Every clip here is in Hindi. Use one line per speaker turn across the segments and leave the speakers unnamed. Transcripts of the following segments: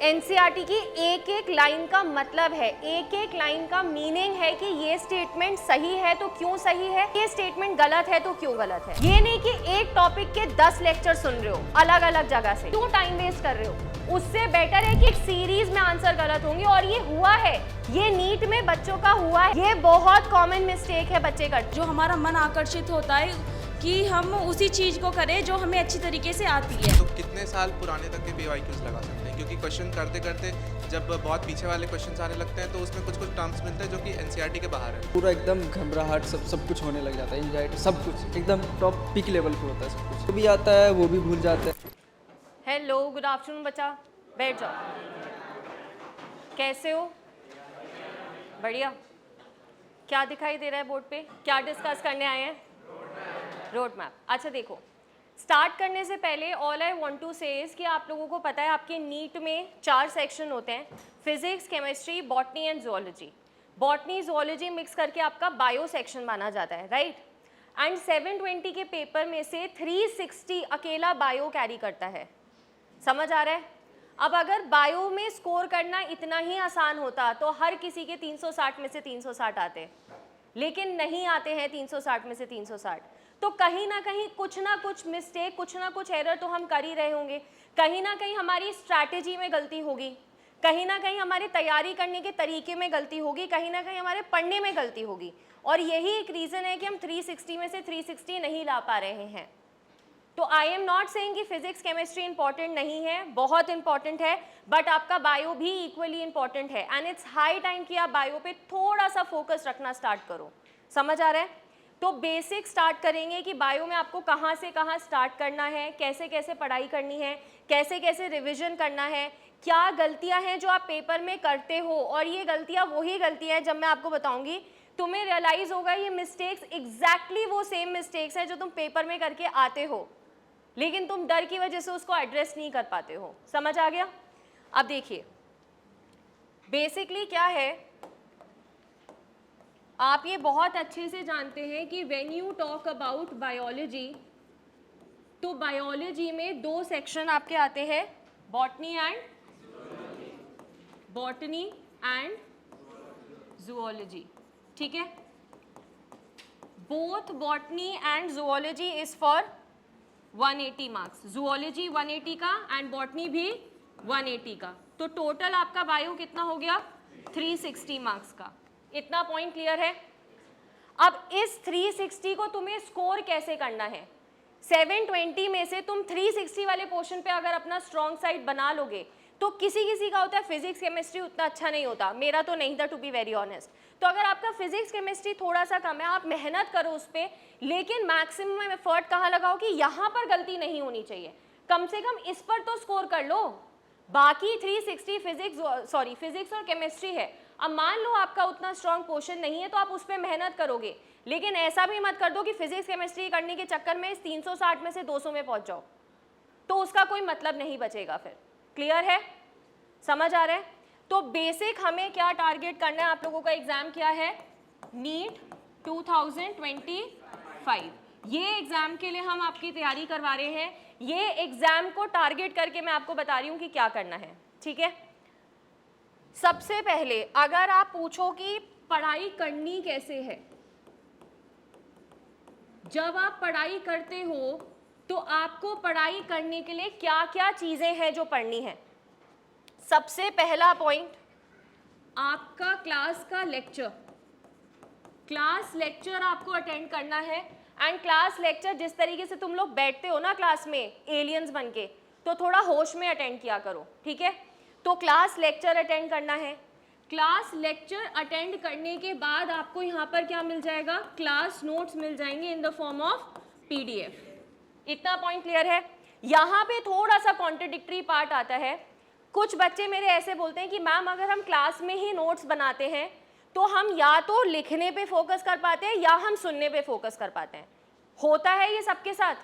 एनसीईआरटी की एक एक लाइन का मतलब है, एक एक लाइन का मीनिंग है कि ये स्टेटमेंट सही है तो क्यों सही है, ये स्टेटमेंट गलत है तो क्यों गलत है। ये नहीं कि एक टॉपिक के 10 लेक्चर सुन रहे हो अलग अलग जगह से, क्यों टाइम वेस्ट कर रहे हो। उससे बेटर है कि एक सीरीज में आंसर गलत होंगे, और ये हुआ है, ये नीट में बच्चों का हुआ है, ये बहुत कॉमन मिस्टेक है बच्चे करते।
जो हमारा मन आकर्षित होता है कि हम उसी चीज को करें जो हमें अच्छी तरीके से आती है।
तो कितने साल पुराने तक के PYQs लगा सकते हैं, क्योंकि क्वेश्चन करते करते जब बहुत पीछे वाले क्वेश्चन आने लगते हैं तो उसमें कुछ कुछ टर्म्स मिलते हैं जो कि एनसीईआरटी के बाहर है।
पूरा एकदम घबराहट सब कुछ होने लग जाता है, एंजाइटी सब कुछ एकदम टॉप पीक लेवल पे होता है, सब कुछ जो भी आता है वो भी भूल जाते हैं।
हेलो, गुड आफ्टरनून बच्चा, बैठ जाओ। कैसे हो? बढ़िया। क्या दिखाई दे रहा है बोर्ड पे? क्या डिस्कस करने आए हैं? Road map. अच्छा देखो, स्टार्ट करने से पहले ऑल आई वांट टू से इज कि आप लोगों को पता है आपके नीट में 4 सेक्शन होते हैं, physics, chemistry, botany and zoology. Botany zoology mix करके आपका बायो सेक्शन माना जाता है, राइट। एंड 720 के पेपर में से 360 अकेला बायो कैरी करता है। समझ आ रहा है? अब अगर बायो में स्कोर करना इतना ही आसान होता तो हर किसी के 360 में से 360 आते, लेकिन नहीं आते हैं 360 में से 360। तो कहीं ना कहीं कुछ ना कुछ मिस्टेक, कुछ ना कुछ एरर तो हम कर ही रहे होंगे। कहीं ना कहीं हमारी स्ट्रैटेजी में गलती होगी, कहीं ना कहीं हमारी तैयारी करने के तरीके में गलती होगी, कहीं ना कहीं हमारे पढ़ने में गलती होगी। और यही एक रीज़न है कि हम 360 में से 360 नहीं ला पा रहे हैं। तो आई एम नॉट सेइंग कि फिजिक्स केमिस्ट्री इंपॉर्टेंट नहीं है, बहुत इंपॉर्टेंट है, बट आपका बायो भी इक्वली इंपॉर्टेंट है। एंड इट्स हाई टाइम कि आप बायो पे थोड़ा सा फोकस रखना स्टार्ट करो। समझ आ रहा है? तो बेसिक स्टार्ट करेंगे कि बायो में आपको कहाँ से कहाँ स्टार्ट करना है, कैसे कैसे पढ़ाई करनी है, कैसे कैसे रिविजन करना है, क्या गलतियाँ हैं जो आप पेपर में करते हो। और ये गलतियाँ वही गलतियाँ हैं, जब मैं आपको बताऊँगी तुम्हें रियलाइज़ होगा ये मिस्टेक्स एग्जैक्टली वो सेम मिस्टेक्स हैं जो तुम पेपर में करके आते हो, लेकिन तुम डर की वजह से उसको एड्रेस नहीं कर पाते हो। समझ आ गया? अब देखिए बेसिकली क्या है, आप ये बहुत अच्छे से जानते हैं कि when you talk about biology, तो बायोलॉजी में 2 सेक्शन आपके आते हैं, बॉटनी एंड जूलॉजी। ठीक है, both botany and zoology is for 180 marks, zoology 180 का एंड बॉटनी भी 180 का। तो टोटल आपका बायो कितना हो गया? 360 मार्क्स का। इतना पॉइंट क्लियर है? अब इस 360 को तुम्हें स्कोर कैसे करना है? 720 में से तुम 360 वाले पोर्शन पे अगर अपना स्ट्रॉन्ग साइड बना लोगे तो किसी किसी का होता है फिजिक्स केमिस्ट्री उतना अच्छा नहीं होता, मेरा तो नहीं था टू बी वेरी ऑनेस्ट। तो अगर आपका फिजिक्स केमिस्ट्री थोड़ा सा कम है, आप मेहनत करो उस पर, लेकिन मैक्सिमम एफर्ट कहाँ लगाओ कि यहाँ पर गलती नहीं होनी चाहिए, कम से कम इस पर तो स्कोर कर लो। बाकी 360 फिजिक्स और केमिस्ट्री है। अब मान लो आपका उतना स्ट्रॉन्ग पोर्शन नहीं है तो आप उस पर मेहनत करोगे, लेकिन ऐसा भी मत कर दो कि फिजिक्स केमिस्ट्री करने के चक्कर में इस 360 में से 200 में पहुंच जाओ, तो उसका कोई मतलब नहीं बचेगा फिर। क्लियर है? समझ आ रहा है? तो बेसिक हमें क्या टारगेट करना है, आप लोगों का एग्जाम क्या है? नीट 2025। ये एग्जाम के लिए हम आपकी तैयारी करवा रहे हैं। ये एग्जाम को टारगेट करके मैं आपको बता रही हूँ कि क्या करना है। ठीक है, सबसे पहले अगर आप पूछो कि पढ़ाई करनी कैसे है, जब आप पढ़ाई करते हो तो आपको पढ़ाई करने के लिए क्या क्या चीजें हैं जो पढ़नी है। सबसे पहला पॉइंट, आपका क्लास का लेक्चर, क्लास लेक्चर आपको अटेंड करना है। एंड क्लास लेक्चर जिस तरीके से तुम लोग बैठते हो ना क्लास में एलियंस बन के, तो थोड़ा होश में अटेंड किया करो। ठीक है, तो क्लास लेक्चर अटेंड करना है। क्लास लेक्चर अटेंड करने के बाद आपको यहाँ पर क्या मिल जाएगा? क्लास नोट्स मिल जाएंगे in the form of PDF। इतना पॉइंट क्लियर है? यहाँ पे थोड़ा सा कॉन्ट्रडिक्टरी पार्ट आता है। कुछ बच्चे मेरे ऐसे बोलते हैं कि मैम अगर हम क्लास में ही नोट्स बनाते हैं तो हम या तो लिखने पे फोकस कर पाते हैं या हम सुनने पे फोकस कर पाते हैं। होता है ये सबके साथ?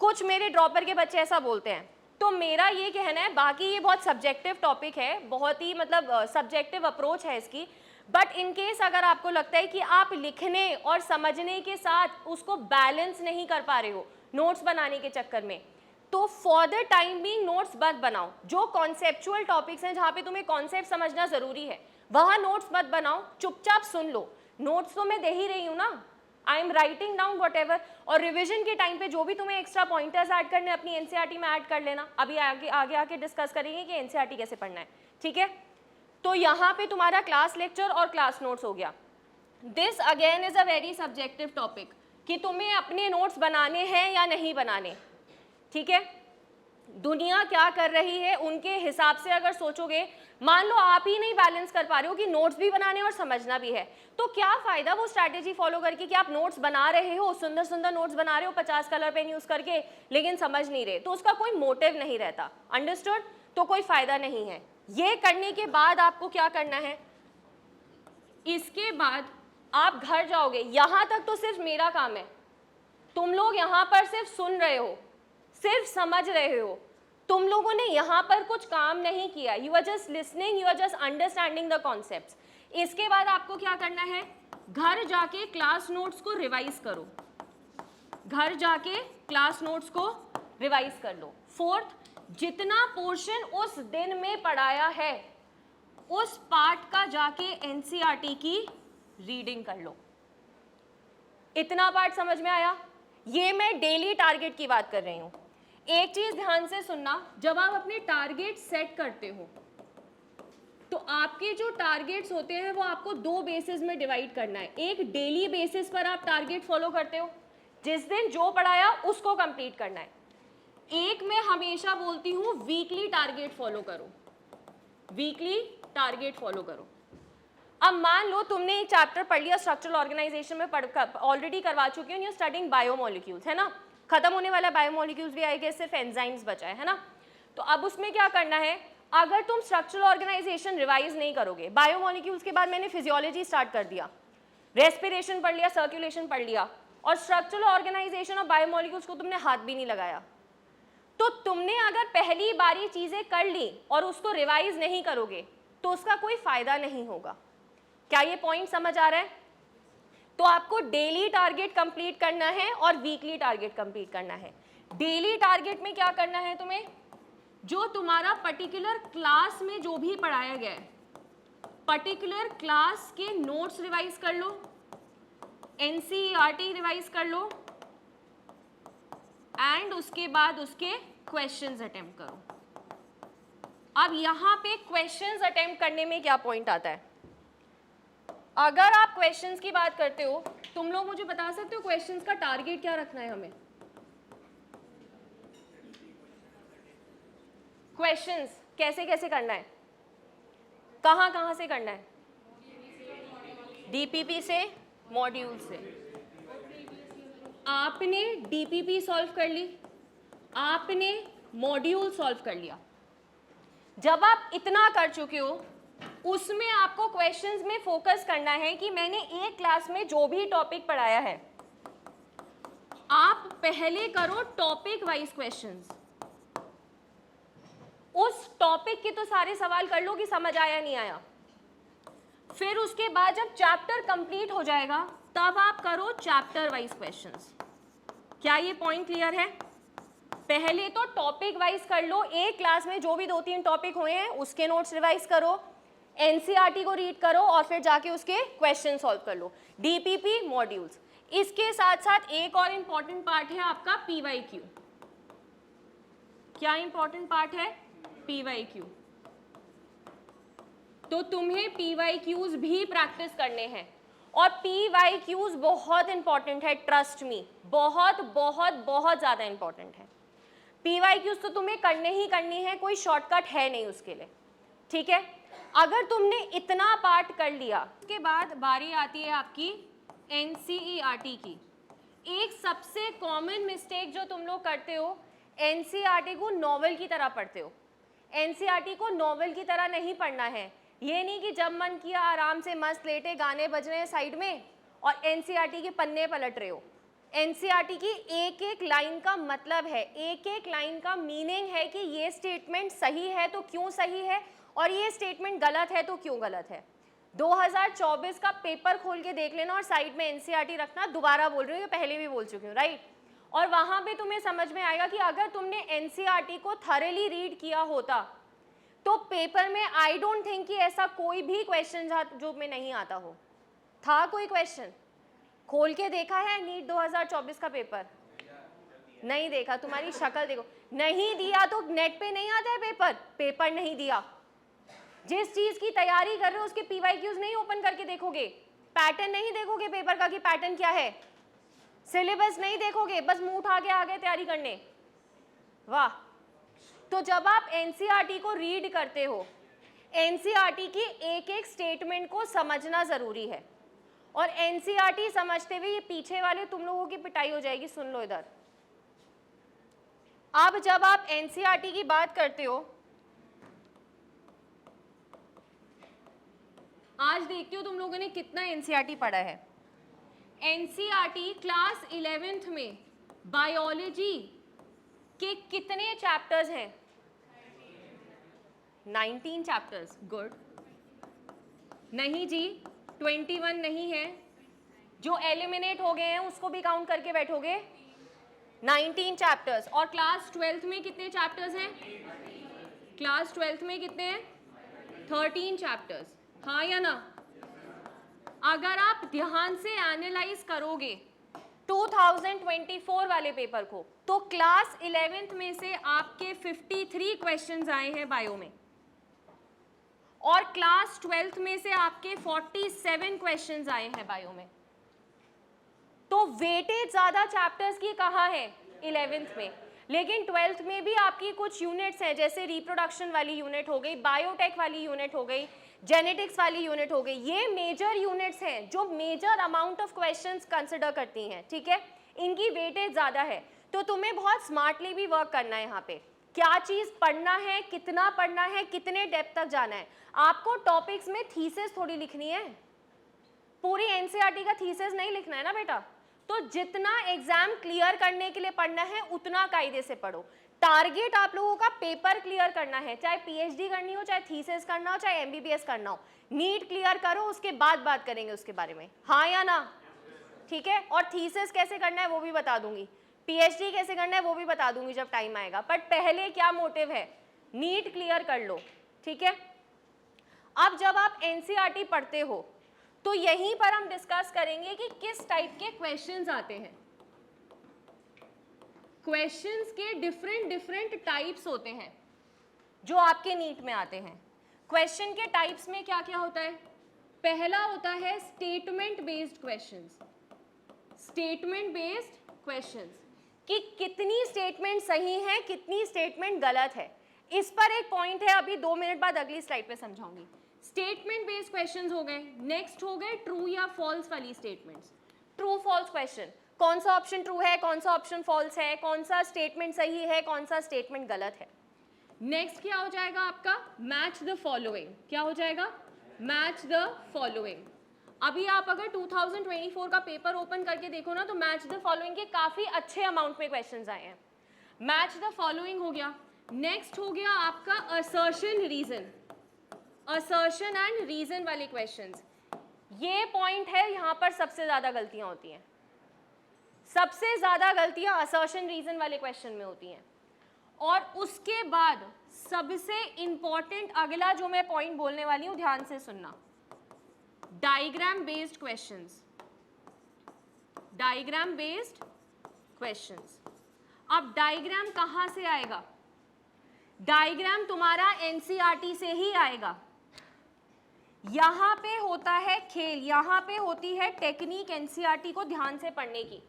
कुछ मेरे ड्रॉपर के बच्चे ऐसा बोलते हैं। तो मेरा ये कहना है, बाकी ये बहुत सब्जेक्टिव टॉपिक है, बहुत ही मतलब सब्जेक्टिव अप्रोच है इसकी, बट इन केस अगर आपको लगता है कि आप लिखने और समझने के साथ उसको बैलेंस नहीं कर पा रहे हो नोट्स बनाने के चक्कर में, तो for the time being notes मत बनाओ। जो कॉन्सेप्चुअल टॉपिक्स हैं जहाँ पे तुम्हें कॉन्सेप्ट समझना जरूरी है वहाँ नोट्स मत बनाओ, चुपचाप सुन लो। नोट्स तो मैं दे ही रही हूँ ना, I am writing down what ever, और रिविजन के टाइम पे जो भी तुम्हें एक्स्ट्रा पॉइंटर्स ऐड करने अपनी एनसीईआरटी में ऐड कर लेना। अभी आगे आगे आके डिस्कस करेंगे कि एनसीईआरटी कैसे पढ़ना है, ठीक है। तो यहाँ पे तुम्हारा क्लास लेक्चर और क्लास नोट्स हो गया। This again is a very subjective topic कि तुम्हें अपने नोट्स बनाने हैं या नहीं बनाने, ठीक है। दुनिया क्या कर रही है उनके हिसाब से अगर सोचोगे, मान लो आप ही नहीं बैलेंस कर पा रहे हो कि नोट्स भी बनाने और समझना भी है, तो क्या फायदा वो स्ट्रैटेजी फॉलो करके कि आप नोट्स बना रहे हो, सुंदर सुंदर नोट्स बना रहे हो 50 कलर पेन यूज करके, लेकिन समझ नहीं रहे, तो उसका कोई मोटिव नहीं रहता। अंडरस्टूड? तो कोई फायदा नहीं है। ये करने के बाद आपको क्या करना है, इसके बाद आप घर जाओगे। यहां तक तो सिर्फ मेरा काम है, तुम लोग यहां पर सिर्फ सुन रहे हो, सिर्फ समझ रहे हो, तुम लोगों ने यहाँ पर कुछ काम नहीं किया। You are just listening, you are just understanding the concepts. इसके बाद आपको क्या करना है, घर जाके क्लास नोट्स को रिवाइज करो, घर जाके क्लास नोट्स को रिवाइज कर लो। फोर्थ, जितना पोर्शन उस दिन में पढ़ाया है उस पार्ट का जाके एनसीईआरटी की रीडिंग कर लो। इतना पार्ट समझ में आया? ये मैं डेली टारगेट की बात कर रही हूँ। एक चीज ध्यान से सुनना, जब आप अपने टारगेट सेट करते हो तो आपके जो टारगेट्स होते हैं वो आपको दो बेसिस में डिवाइड करना है। एक डेली बेसिस पर आप टारगेट फॉलो करते हो, जिस दिन जो पढ़ाया उसको कंप्लीट करना है। एक मैं हमेशा बोलती हूँ वीकली टारगेट फॉलो करो, वीकली टारगेट फॉलो करो। अब मान लो तुमने एक चैप्टर पढ़ लिया स्ट्रक्चरल ऑर्गेनाइजेशन में, ऑलरेडी करवा चुकी हो, यू स्टडिंग बायोमोलिक्यूल्स, है ना, खत्म होने वाला बायोमोलिक्यूल्स भी आएगा, सिर्फ एंजाइम्स बचा है ना। तो अब उसमें क्या करना है, अगर तुम स्ट्रक्चरल ऑर्गेनाइजेशन रिवाइज नहीं करोगे, बायोमोलिक्यूल्स के बाद मैंने फिजियोलॉजी स्टार्ट कर दिया, रेस्पिरेशन पढ़ लिया, सर्कुलेशन पढ़ लिया, और स्ट्रक्चरल ऑर्गेनाइजेशन और बायोमोलिक्यूल्स को तुमने हाथ भी नहीं लगाया, तो तुमने अगर पहली बार ये चीजें कर ली और उसको रिवाइज नहीं करोगे तो उसका कोई फायदा नहीं होगा। क्या ये पॉइंट समझ आ रहा है? तो आपको डेली टारगेट कंप्लीट करना है और वीकली टारगेट कंप्लीट करना है। डेली टारगेट में क्या करना है तुम्हें, जो तुम्हारा पर्टिकुलर क्लास में जो भी पढ़ाया गया है, पर्टिकुलर क्लास के नोट्स रिवाइज कर लो, एनसीईआरटी रिवाइज कर लो, एंड उसके बाद उसके क्वेश्चंस अटेम्प्ट करो। अब यहाँ पे क्वेश्चंस अटेम्प्ट करने में क्या पॉइंट आता है, अगर आप क्वेश्चंस की बात करते हो, तुम लोग मुझे बता सकते हो क्वेश्चंस का टारगेट क्या रखना है हमें? क्वेश्चंस कैसे कैसे करना है, कहाँ कहाँ से करना है? डीपीपी से, मॉड्यूल से। आपने डीपीपी सॉल्व कर ली, आपने मॉड्यूल सॉल्व कर लिया। जब आप इतना कर चुके हो, उसमें आपको क्वेश्चंस में फोकस करना है कि मैंने एक क्लास में जो भी टॉपिक पढ़ाया है, आप पहले करो टॉपिक वाइज क्वेश्चंस। उस टॉपिक के तो सारे सवाल कर लो कि समझ आया नहीं आया। फिर उसके बाद जब चैप्टर कंप्लीट हो जाएगा तब आप करो चैप्टर वाइज क्वेश्चंस। क्या ये पॉइंट क्लियर है? पहले तो टॉपिक वाइज कर लो, एक क्लास में जो भी 2-3 टॉपिक हुए हैं उसके नोट्स रिवाइज करो, एनसीईआरटी को रीड करो और फिर जाके उसके क्वेश्चन सॉल्व कर लो, डीपीपी मॉड्यूल्स। इसके साथ साथ एक और इंपॉर्टेंट पार्ट है आपका पीवाईक्यू। क्या इंपॉर्टेंट पार्ट है? पीवाईक्यू। तो तुम्हें पीवाईक्यूज भी प्रैक्टिस करने हैं, और पीवाईक्यूज बहुत इंपॉर्टेंट है, ट्रस्ट मी, बहुत बहुत बहुत ज़्यादा इंपॉर्टेंट है। पीवाईक्यूज तो तुम्हें करने ही करनी है, कोई शॉर्टकट है नहीं उसके लिए, ठीक है। अगर तुमने इतना पार्ट कर लिया, उसके बाद बारी आती है आपकी एनसीईआरटी की। एक सबसे कॉमन मिस्टेक जो तुम लोग करते हो, एनसीईआरटी को नॉवेल की तरह पढ़ते हो। एनसीईआरटी को नॉवेल की तरह नहीं पढ़ना है। ये नहीं कि जब मन किया आराम से मस्त लेटे, गाने बज रहे हैं साइड में और एनसीईआरटी के पन्ने पलट रहे हो। एनसीईआरटी की एक एक लाइन का मतलब है, एक एक लाइन का मीनिंग है कि ये स्टेटमेंट सही है तो क्यों सही है, और ये स्टेटमेंट गलत है तो क्यों गलत है। 2024 का पेपर खोल के देख लेना और साइड में एनसीईआरटी रखना। दोबारा बोल रही हूँ, ये पहले भी बोल चुकी हूँ, राइट। और वहां पे तुम्हें समझ में आएगा कि अगर तुमने एनसीईआरटी को थॉरली रीड किया होता तो पेपर में आई डोंट थिंक कि ऐसा कोई भी क्वेश्चन जो में नहीं आता हो। था कोई क्वेश्चन? खोल के देखा है नीट 2024 का पेपर? नहीं देखा, तुम्हारी शक्ल देखो। नहीं दिया तो नेट पे नहीं आता है पेपर नहीं दिया। जिस चीज की तैयारी कर रहे हो उसके पीवाईक्यूज नहीं ओपन करके देखोगे, पैटर्न नहीं देखोगे पेपर का कि पैटर्न क्या है, सिलेबस नहीं देखोगे, बस मुंह उठा के आगे तैयारी करने। वाह। तो जब आप एनसीईआरटी को रीड करते हो, एनसीईआरटी की एक एक स्टेटमेंट को समझना जरूरी है। और एनसीईआरटी समझते हुए ये पीछे वाले तुम लोगों की पिटाई हो जाएगी। सुन लो इधर, अब जब आप एनसीईआरटी की बात करते हो, आज देखते हो तुम लोगों ने कितना एनसीईआरटी पढ़ा है। एनसीईआरटी क्लास 11th में बायोलॉजी के कितने चैप्टर्स हैं? 19 चैप्टर्स। गुड। नहीं जी, 21 नहीं है। जो एलिमिनेट हो गए हैं उसको भी काउंट करके बैठोगे। 19 चैप्टर्स। और क्लास 12th में कितने चैप्टर्स हैं? क्लास 12th में कितने हैं? 13 चैप्टर्स। हाँ या ना? अगर आप ध्यान से एनालाइज करोगे 2024 वाले पेपर को, तो क्लास 11th में से आपके 53 क्वेश्चंस आए हैं बायो में, और क्लास 12th में से आपके 47 क्वेश्चंस आए हैं बायो में। तो वेटेज ज्यादा चैप्टर्स की कहाँ है? 11th में। लेकिन 12th में भी आपकी कुछ यूनिट्स हैं, जैसे रिप्रोडक्शन वाली यूनिट हो गई, बायोटेक वाली यूनिट हो गई, जेनेटिक्स वाली यूनिट हो गई। ये मेजर यूनिट्स हैं जो major amount of questions consider करती हैं, ठीक है। इनकी वेटेज ज़्यादा है, तो तुम्हें बहुत स्मार्टली भी वर्क करना है यहाँ पे। क्या चीज़ पढ़ना है, कितना पढ़ना है, कितने डेप्थ तक जाना है। आपको टॉपिक्स में थीसिस थोड़ी लिखनी है, पूरी एनसीईआरटी का थीसिस नहीं लिखना है ना बेटा। तो जितना एग्जाम क्लियर करने के लिए पढ़ना है उतना कायदे से पढ़ो। टारगेट आप लोगों का पेपर क्लियर करना है, चाहे पीएचडी करनी हो, चाहे थीसिस करना हो, चाहे एमबीबीएस करना हो। नीट क्लियर करो, उसके बाद बात करेंगे उसके बारे में, हाँ या ना? ठीक है। और थीसिस कैसे करना है वो भी बता दूंगी, पीएचडी कैसे करना है वो भी बता दूंगी जब टाइम आएगा। बट पहले क्या मोटिव है? नीट क्लियर कर लो, ठीक है। अब जब आप एनसीईआरटी पढ़ते हो तो यहीं पर हम डिस्कस करेंगे कि किस टाइप के क्वेश्चंस आते हैं। क्वेश्चंस के डिफरेंट टाइप्स होते हैं जो आपके नीट में आते हैं। क्वेश्चन के टाइप्स में क्या क्या होता है? पहला होता है statement based questions. Statement based questions कि कितनी स्टेटमेंट सही है, कितनी स्टेटमेंट गलत है। इस पर एक पॉइंट है, अभी 2 मिनट बाद अगली स्लाइड पे समझाऊंगी। स्टेटमेंट बेस्ड क्वेश्चंस हो गए। नेक्स्ट हो गए ट्रू या फॉल्स वाली स्टेटमेंट्स। ट्रू फॉल्स क्वेश्चन, कौन सा ऑप्शन ट्रू है, कौन सा ऑप्शन फॉल्स है, कौन सा स्टेटमेंट सही है, कौन सा स्टेटमेंट गलत है। नेक्स्ट क्या हो जाएगा आपका? Match the following. क्या हो जाएगा? Match the following. अभी आप अगर 2024 का पेपर ओपन करके देखो ना, तो मैच द फॉलोइंग के काफी अच्छे अमाउंट में क्वेश्चंस आए हैं। मैच द फॉलोइंग हो गया। नेक्स्ट हो गया आपका assertion reason. Assertion and reason वाले क्वेश्चंस, ये पॉइंट है, यहां पर सबसे ज्यादा गलतियां होती हैं। सबसे ज्यादा गलतियां असर्शन रीजन वाले क्वेश्चन में होती हैं। और उसके बाद सबसे इंपॉर्टेंट अगला जो मैं पॉइंट बोलने वाली हूं, ध्यान से सुनना, diagram based questions. Diagram based questions. अब डायग्राम कहां से आएगा? डायग्राम तुम्हारा एनसीईआरटी से ही आएगा। यहां पे होता है खेल, यहां पे होती है टेक्निक एनसीईआरटी को ध्यान से पढ़ने की,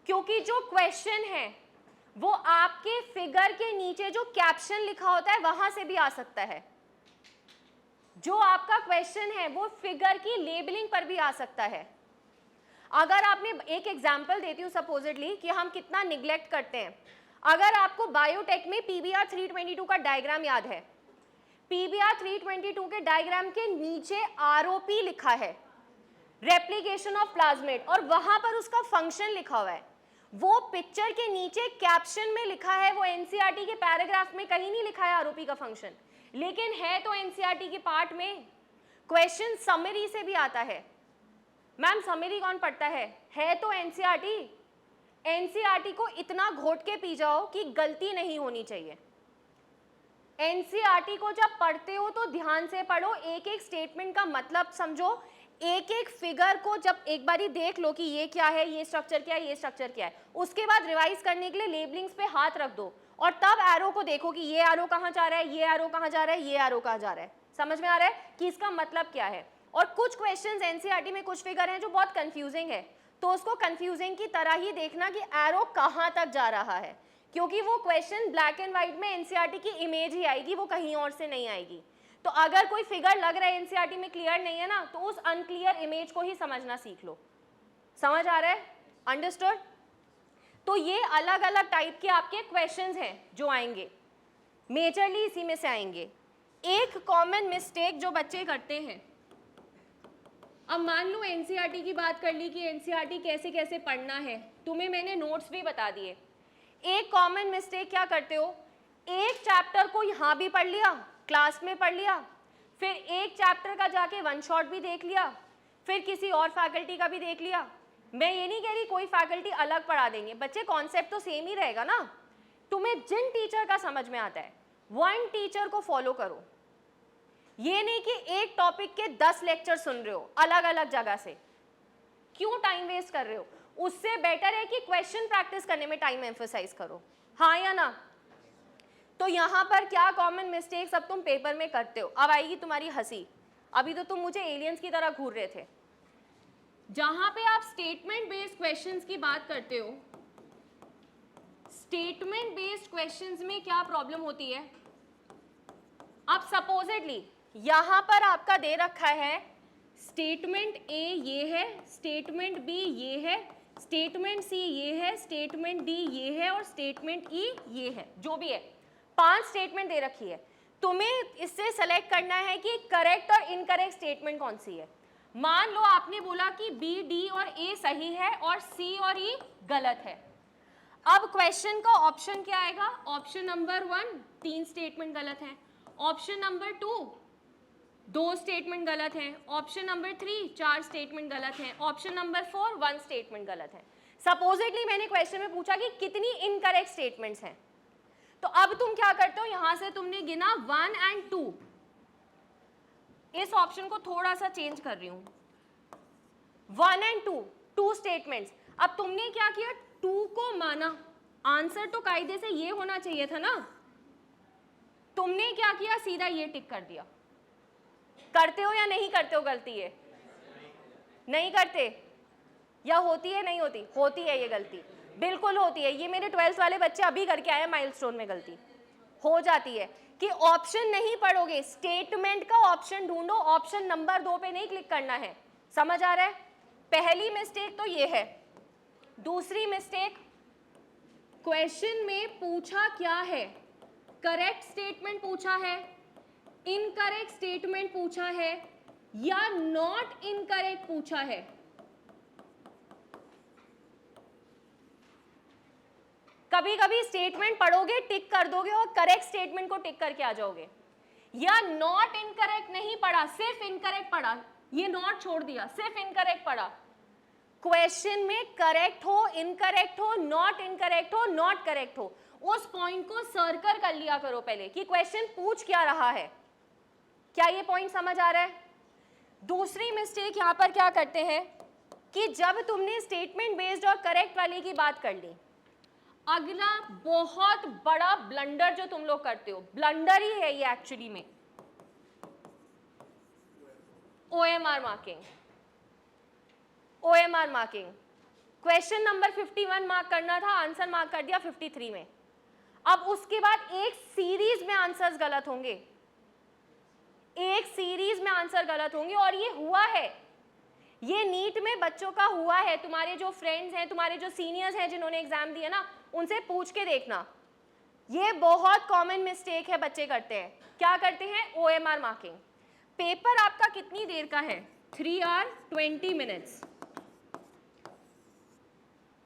क्योंकि जो क्वेश्चन है वो आपके फिगर के नीचे जो कैप्शन लिखा होता है वहां से भी आ सकता है। जो आपका क्वेश्चन है वो फिगर की लेबलिंग पर भी आ सकता है। अगर आपने, एक एग्जांपल देती हूँ सपोजिटली कि हम कितना निग्लेक्ट करते हैं। अगर आपको बायोटेक में पीबीआर 322 का डायग्राम याद है, पीबीआर 322 के डायग्राम के नीचे आरओपी लिखा है, रेप्लिकेशन ऑफ प्लाज्मिड, और वहां पर उसका फंक्शन लिखा हुआ है। वो पिक्चर के नीचे कैप्शन में लिखा है, वो एनसीईआरटी के पैराग्राफ में कहीं नहीं लिखा है आरओपी का फंक्शन, लेकिन है तो एनसीईआरटी के पार्ट में। क्वेश्चन समरी से भी आता है। मैम समरी कौन पढ़ता है तो एनसीईआरटी। एनसीईआरटी को इतना घोट के पी जाओ कि गलती नहीं होनी चाहिए। एनसीईआरटी को जब पढ़ते हो तो ध्यान से पढ़ो, एक एक स्टेटमेंट का मतलब समझो, एक एक फिगर को जब एक बारी देख लो कि ये क्या है, ये स्ट्रक्चर क्या है, ये स्ट्रक्चर क्या है, उसके बाद रिवाइज करने के लिए लेबलिंग्स पे हाथ रख दो और तब एरो को देखो कि ये एरो कहाँ जा रहा है, ये एरो कहाँ जा रहा है, ये एरो कहाँ जा रहा है। समझ में आ रहा है कि इसका मतलब क्या है। और कुछ क्वेश्चंस एनसीईआरटी में कुछ फिगर हैं जो बहुत कंफ्यूजिंग है, तो उसको कंफ्यूजिंग की तरह ही देखना कि एरो कहाँ तक जा रहा है, क्योंकि वो क्वेश्चन ब्लैक एंड व्हाइट में एनसीईआरटी की इमेज ही आएगी, वो कहीं और से नहीं आएगी। तो अगर कोई फिगर लग रहा है एनसीईआरटी में क्लियर नहीं है ना, तो उस अनक्लियर इमेज को ही समझना सीख लो। समझ आ रहा है? अंडरस्टूड? तो ये अलग अलग टाइप के आपके क्वेश्चंस हैं जो आएंगे, मेजरली इसी में से आएंगे। एक कॉमन मिस्टेक जो बच्चे करते हैं, अब मान लो एनसीईआरटी की बात कर ली कि एनसीईआरटी कैसे कैसे पढ़ना है, तुम्हें मैंने नोट्स भी बता दिए। एक कॉमन मिस्टेक क्या करते हो, एक चैप्टर को यहाँ भी पढ़ लिया, क्लास में पढ़ लिया, फिर एक चैप्टर का जाके वन शॉट भी देख लिया, फिर किसी और फैकल्टी का भी देख लिया। मैं ये नहीं कह रही कोई फैकल्टी अलग पढ़ा देंगे, बच्चे कॉन्सेप्ट तो सेम ही रहेगा ना। तुम्हें जिन टीचर का समझ में आता है वन टीचर को फॉलो करो। ये नहीं कि एक टॉपिक के 10 लेक्चर सुन रहे हो अलग अलग जगह से, क्यों टाइम वेस्ट कर रहे हो? उससे बेटर है कि क्वेश्चन प्रैक्टिस करने में टाइम एम्फसाइज करो, हाँ या ना? तो यहाँ पर क्या कॉमन मिस्टेक्स अब तुम पेपर में करते हो? अब आएगी तुम्हारी हंसी। अभी तो तुम मुझे एलियंस की तरह घूर रहे थे। जहां पे आप स्टेटमेंट बेस्ड क्वेश्चंस की बात करते हो, स्टेटमेंट बेस्ड क्वेश्चंस में क्या प्रॉब्लम होती है? अब सपोजिटली यहां पर आपका दे रखा है स्टेटमेंट ए ये है, स्टेटमेंट बी ये है, स्टेटमेंट सी ये है, स्टेटमेंट डी ये है और स्टेटमेंट ई ये है, जो भी है 5 स्टेटमेंट दे रखी है। तुम्हें इससे सेलेक्ट करना है कि करेक्ट और इनकरेक्ट स्टेटमेंट कौन सी है। मान लो आपने बोला कि बी, डी और ए सही है और सी और ई गलत है। अब क्वेश्चन का ऑप्शन क्या आएगा? ऑप्शन नंबर 1 3 स्टेटमेंट गलत है, ऑप्शन नंबर 2 2 स्टेटमेंट गलत हैं, ऑप्शन नंबर 3 4 स्टेटमेंट गलत हैं, ऑप्शन नंबर 4 1 स्टेटमेंट गलत है। सपोजिटली मैंने क्वेश्चन में पूछा कि कितनी इनकरेक्ट स्टेटमेंट्स हैं, तो अब तुम क्या करते हो, यहां से तुमने गिना 1 और 2। इस ऑप्शन को थोड़ा सा चेंज कर रही हूं, 1 और 2 स्टेटमेंट्स। अब तुमने क्या किया, 2 को माना, आंसर तो कायदे से ये होना चाहिए था ना, तुमने क्या किया, सीधा ये टिक कर दिया। करते हो या नहीं करते हो गलती? है नहीं करते या होती है? नहीं होती, होती है ये गलती, बिल्कुल होती है। ये मेरे 12th वाले बच्चे अभी करके आए माइलस्टोन में, गलती हो जाती है कि ऑप्शन नहीं पढ़ोगे, स्टेटमेंट का ऑप्शन ढूंढो, ऑप्शन नंबर 2 पे नहीं क्लिक करना है। समझ आ रहा है? पहली मिस्टेक तो ये है। दूसरी मिस्टेक, क्वेश्चन में पूछा क्या है, करेक्ट स्टेटमेंट पूछा है, इनकरेक्ट स्टेटमेंट पूछा है या नॉट इनकरेक्ट पूछा है। कभी कभी स्टेटमेंट पढ़ोगे, टिक कर दोगे और करेक्ट स्टेटमेंट को टिक करके आ जाओगे, या नॉट इनकरेक्ट नहीं पढ़ा, सिर्फ इनकरेक्ट पढ़ा, ये नॉट छोड़ दिया, सिर्फ इनकरेक्ट पढ़ा। क्वेश्चन में करेक्ट हो, इनकरेक्ट हो, नॉट इनकरेक्ट हो, नॉट करेक्ट हो, उस पॉइंट को सर्कल कर लिया करो पहले कि क्वेश्चन पूछ क्या रहा है। क्या ये पॉइंट समझ आ रहा है? दूसरी मिस्टेक यहां पर क्या करते हैं कि जब तुमने स्टेटमेंट बेस्ड और करेक्ट वाले की बात कर ली, अगला बहुत बड़ा ब्लंडर जो तुम लोग करते हो, ब्लंडर ही है ये एक्चुअली में, OMR marking. OMR marking, question number 51 mark करना था, आंसर मार्क कर दिया 53 में। अब उसके बाद एक सीरीज में आंसर्स गलत होंगे, एक सीरीज में आंसर गलत होंगे, और ये हुआ है, ये नीट में बच्चों का हुआ है। तुम्हारे जो फ्रेंड्स हैं, तुम्हारे जो सीनियर्स हैं जिन्होंने एग्जाम दिया ना, उनसे पूछ के देखना। ये बहुत कॉमन मिस्टेक है बच्चे करते हैं। क्या करते हैं? OMR marking. पेपर आपका कितनी देर का है? 3 आवर 20 मिनट्स।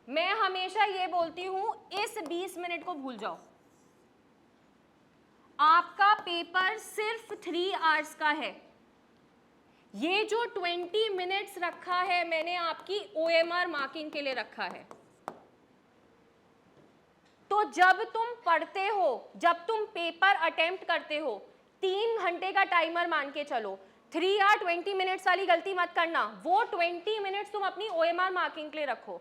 मैं हमेशा ये बोलती हूं, इस 20 मिनट को भूल जाओ, आपका पेपर सिर्फ 3 आवर्स का है। ये जो 20 मिनट्स रखा है मैंने आपकी OMR मार्किंग के लिए रखा है। तो जब तुम पढ़ते हो, जब तुम पेपर अटेम्प्ट करते हो, 3 घंटे का टाइमर मान के चलो, 3 आवर 20 मिनट्स वाली गलती मत करना। वो 20 मिनट्स तुम अपनी OMR मार्किंग के लिए रखो,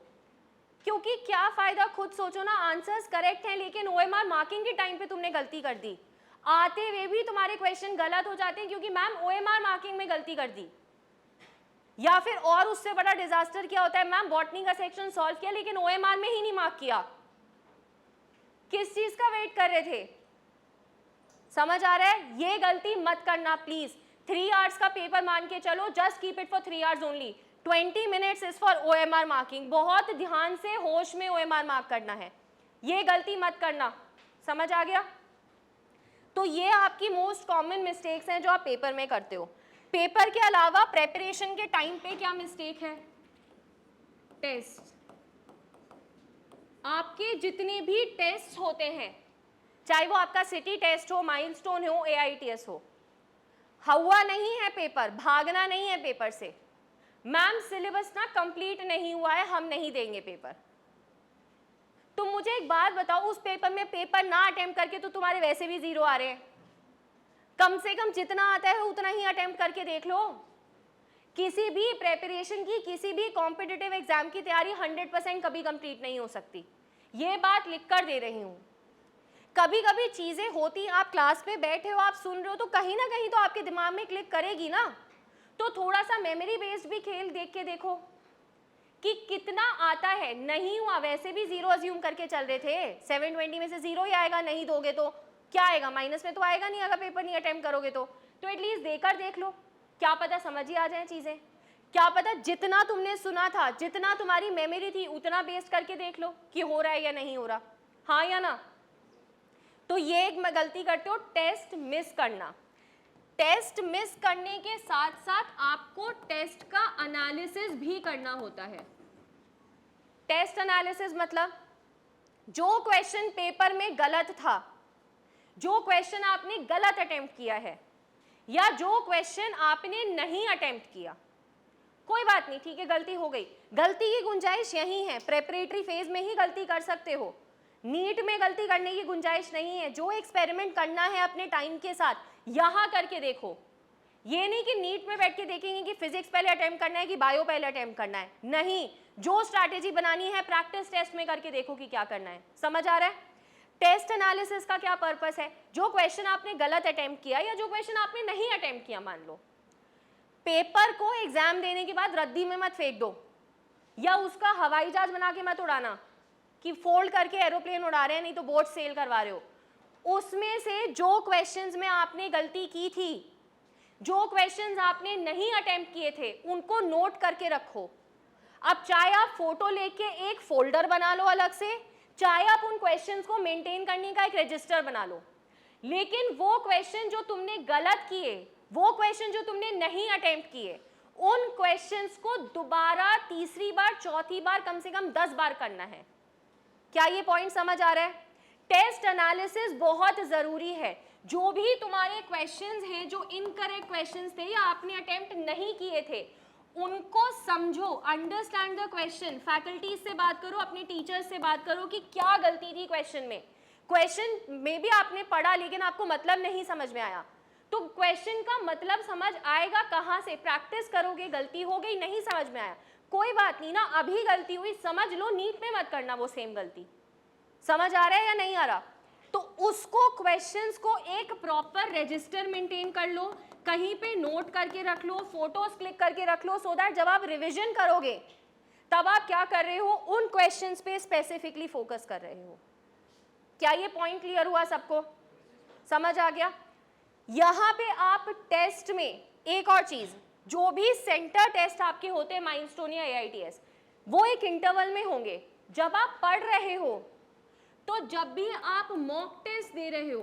क्योंकि क्या फायदा, खुद सोचो ना, आंसर्स करेक्ट हैं लेकिन OMR मार्किंग के टाइम पे तुमने गलती कर दी, आते हुए भी तुम्हारे क्वेश्चन गलत हो जाते हैं क्योंकि मैम OMR मार्किंग में गलती कर दी। या फिर और उससे बड़ा डिजास्टर क्या होता है, मैम बॉटनी का सेक्शन सॉल्व किया लेकिन OMR में ही नहीं मार्क किया। किस चीज का वेट कर रहे थे? समझ आ रहा है? ये गलती मत करना प्लीज। 3 आवर्स का पेपर मान के चलो, just keep it for 3 hours only. 20 minutes is for OMR marking. बहुत ध्यान से होश में OMR मार्क करना है, ये गलती मत करना। समझ आ गया? तो ये आपकी मोस्ट कॉमन मिस्टेक्स हैं जो आप पेपर में करते हो। पेपर के अलावा प्रेपरेशन के टाइम पे क्या मिस्टेक है? टेस्ट। आपके जितने भी टेस्ट होते हैं, चाहे वो आपका सिटी टेस्ट हो, माइलस्टोन हो, AITS हो, हुआ नहीं है पेपर, भागना नहीं है पेपर से। मैम सिलेबस ना कंप्लीट नहीं हुआ है, हम नहीं देंगे पेपर। तुम मुझे एक बात बताओ, उस पेपर में पेपर ना अटेम्प्ट करके तो तुम्हारे वैसे भी 0 आ रहे हैं। कम से कम जितना आता है उतना ही अटेम्प्ट करके देख लो। किसी भी प्रेपरेशन की, किसी भी कॉम्पिटिटिव एग्जाम की तैयारी 100% कभी कंप्लीट नहीं हो सकती। ये बात लिख कर दे रही हूँ। कभी कभी चीजें होती, आप क्लास में बैठे हो, आप सुन रहे हो, तो कहीं ना कहीं तो आपके दिमाग में क्लिक करेगी ना। तो थोड़ा सा मेमोरी बेस्ड भी खेल देख के देखो कि कितना आता है। नहीं हुआ, वैसे भी 0 अज्यूम करके चल रहे थे, 720 में से 0 ही आएगा, नहीं दोगे तो क्या आएगा, माइनस में तो आएगा नहीं अगर पेपर नहीं अटेम्प्ट करोगे तो एटलीस्ट देकर देख लो, क्या पता समझ ही आ जाए चीजें। क्या पता जितना तुमने सुना था, जितना तुम्हारी मेमोरी थी, उतना बेस्ड करके देख लो कि हो रहा है या नहीं हो रहा, हाँ या ना। तो ये एक गलती करते हो, टेस्ट मिस करना। टेस्ट मिस करने के साथ साथ आपको टेस्ट का एनालिसिस भी करना होता है। टेस्ट एनालिसिस मतलब जो क्वेश्चन पेपर में गलत था, जो क्वेश्चन आपने गलत अटेम्प्ट किया है, या जो क्वेश्चन आपने नहीं अटेम्प्ट किया, कोई बात नहीं, ठीक है गलती हो गई, गलती की गुंजाइश यही है, प्रेपरेटरी फेज में ही गलती कर सकते हो, नीट में गलती करने की गुंजाइश नहीं है। जो एक्सपेरिमेंट करना है अपने टाइम के साथ, यहाँ करके देखो। ये नहीं कि नीट में बैठ के देखेंगे कि फिजिक्स पहले अटेम्प्ट करना है कि बायो पहले अटेम्प्ट करना है, नहीं, जो स्ट्रैटेजी बनानी है प्रैक्टिस टेस्ट में करके देखो कि क्या करना है। समझ आ रहा है? टेस्ट एनालिसिस का क्या पर्पस है? जो क्वेश्चन आपने गलत अटेम्प्ट किया या जो क्वेश्चन आपने नहीं अटेम्प्ट किया, मान लो, पेपर को एग्जाम देने के बाद रद्दी में मत फेंक दो, या उसका हवाई जहाज बना के मत उड़ाना कि फोल्ड करके एरोप्लेन उड़ा रहे हैं, नहीं तो बोट सेल करवा रहे हो। उसमें से जो क्वेश्चंस में आपने गलती की थी, जो क्वेश्चंस आपने नहीं अटेम्प्ट किए थे, उनको नोट करके रखो। अब चाहे आप फोटो लेके एक फोल्डर बना लो अलग से, चाहे आप उन क्वेश्चंस को मेंटेन करने का एक रजिस्टर बना लो, लेकिन वो क्वेश्चन जो तुमने गलत किए, वो क्वेश्चन जो तुमने नहीं अटेम्प्ट किए, उन क्वेश्चंस को दोबारा तीसरी बार, चौथी बार, कम से कम 10 बार करना है। क्या ये पॉइंट समझ आ रहा है? टेस्ट एनालिसिस बहुत जरूरी है। जो भी तुम्हारे क्वेश्चंस हैं जो इनकरेक्ट क्वेश्चंस थे या आपने अटेम्प्ट नहीं किए थे, उनको समझो, अंडरस्टैंड द क्वेश्चन। फैकल्टीज से बात करो, अपने टीचर्स से बात करो कि क्या गलती थी क्वेश्चन में। क्वेश्चन में भी आपने पढ़ा लेकिन आपको मतलब नहीं समझ में आया, तो क्वेश्चन का मतलब समझ आएगा कहाँ से? प्रैक्टिस करोगे, गलती हो गई, नहीं समझ में आया, कोई बात नहीं ना, अभी गलती हुई, समझ लो, नीट में मत करना वो सेम गलती। समझ आ रहा है या नहीं आ रहा? तो उसको, क्वेश्चंस को एक प्रॉपर रजिस्टर मेंटेन कर लो, कहीं पे नोट करके रख लो, फोटोज क्लिक करके रख लो, सो दैट जब आप रिवीजन करोगे तब आप क्या कर रहे हो, उन क्वेश्चंस पे स्पेसिफिकली फोकस कर रहे हो। क्या ये पॉइंट क्लियर हुआ सबको? समझ आ गया? यहाँ पे आप टेस्ट में एक और चीज, जो भी सेंटर टेस्ट आपके होते हैं माइलस्टोन या AITS, वो एक इंटरवल में होंगे। जब आप पढ़ रहे हो तो जब भी आप मॉक टेस्ट दे रहे हो,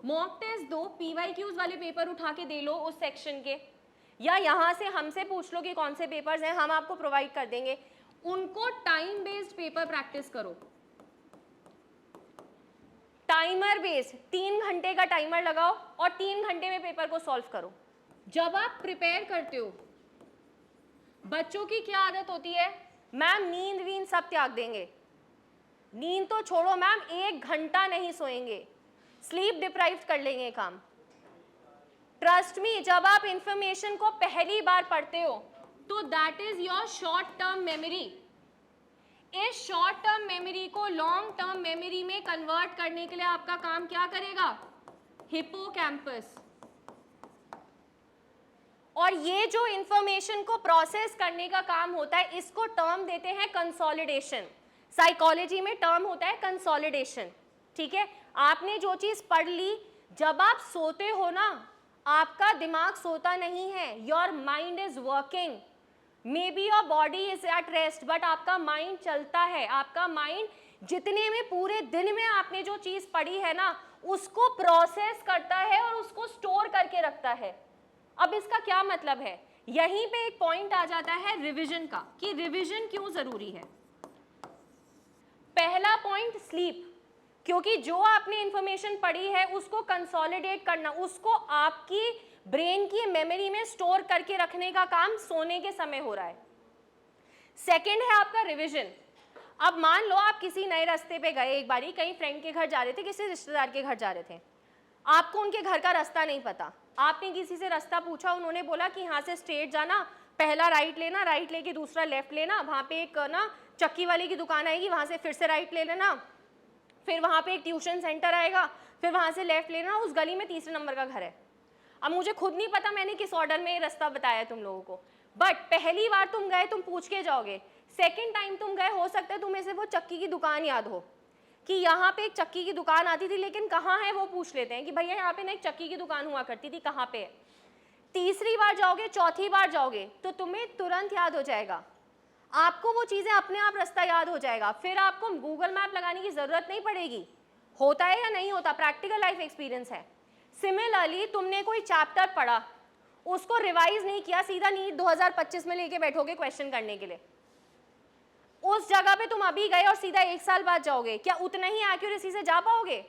मॉक टेस्ट दो, PYQs वाले पेपर उठा के दे लो उस सेक्शन के, या यहाँ से हमसे पूछ लो कि कौन से पेपर्स हैं, हम आपको प्रोवाइड कर देंगे। उनको टाइम बेस्ड पेपर प्रैक्टिस करो, टाइमर बेस्ड, 3 घंटे का टाइमर लगाओ और 3 घंटे में पेपर को सॉल्व करो। जब आप प्रिपेयर करते हो, बच्चों की क्या आदत होती है, मैम नींद वींद सब त्याग देंगे, नींद तो छोड़ो मैम, 1 घंटा नहीं सोएंगे, स्लीप डिप्राइव्ड कर लेंगे काम। ट्रस्ट मी, जब आप इंफॉर्मेशन को पहली बार पढ़ते हो तो that is your short term memory. इस शॉर्ट टर्म मेमोरी को लॉन्ग टर्म मेमोरी में कन्वर्ट करने के लिए आपका काम क्या करेगा? हिप्पोकैम्पस। और ये जो इंफॉर्मेशन को प्रोसेस करने का काम होता है, इसको टर्म देते हैं कंसोलिडेशन। साइकोलॉजी में टर्म होता है कंसोलिडेशन। ठीक है, आपने जो चीज पढ़ ली, जब आप सोते हो ना, आपका दिमाग सोता नहीं है, your mind is working. May be your body is at rest, but आपका माइंड चलता है। आपका माइंड जितने में पूरे दिन में आपने जो चीज पढ़ी है ना, उसको प्रोसेस करता है और उसको स्टोर करके रखता है। अब इसका क्या मतलब है? यहीं पे एक पॉइंट आ जाता है रिवीजन का, कि रिवीजन क्यों जरूरी है। पहला पॉइंट स्लीप, क्योंकि जो आपने इंफॉर्मेशन पढ़ी है उसको कंसोलिडेट करना, उसको आपकी ब्रेन की मेमोरी में स्टोर करके रखने का काम सोने के समय हो रहा है। सेकंड है आपका रिवीजन। अब मान लो आप किसी नए रास्ते पे गए, एक बारी कहीं फ्रेंड के घर जा रहे थे, किसी रिश्तेदार के घर जा रहे थे, आपको उनके घर का रास्ता नहीं पता, आपने किसी से रास्ता पूछा, उन्होंने बोला कि यहाँ से स्ट्रेट जाना, पहला राइट लेना, राइट लेके दूसरा लेफ्ट लेना, वहाँ पे एक ना चक्की वाली की दुकान आएगी, वहाँ से फिर से राइट ले लेना, फिर वहाँ पे एक ट्यूशन सेंटर आएगा, फिर वहाँ से लेफ्ट लेना, उस गली में तीसरे नंबर का घर है। अब मुझे खुद नहीं पता मैंने किस ऑर्डर में ये रास्ता बताया तुम लोगों को, बट पहली बार तुम गए, तुम पूछ के जाओगे। सेकेंड टाइम तुम गए, हो सकता है तुम्हें से वो चक्की की दुकान याद हो कि यहाँ पे एक चक्की की दुकान आती थी, लेकिन कहाँ है वो पूछ लेते हैं कि भैया यहाँ पे ना एक चक्की की दुकान हुआ करती थी, कहाँ पे है। तीसरी बार जाओगे, चौथी बार जाओगे तो तुम्हें तुरंत याद हो जाएगा, आपको वो चीज़ें अपने आप रास्ता याद हो जाएगा, फिर आपको गूगल मैप लगाने की ज़रूरत नहीं पड़ेगी। होता है या नहीं होता? प्रैक्टिकल लाइफ एक्सपीरियंस है। सिमिलरली तुमने कोई चैप्टर पढ़ा, उसको रिवाइज नहीं किया, सीधा नीट 2025 में लेके बैठोगे क्वेश्चन करने के लिए, उस जगह पे तुम अभी गए और सीधा 1 साल बाद जाओगे, क्या उतना ही एक्यूरेसी से जा पाओगे?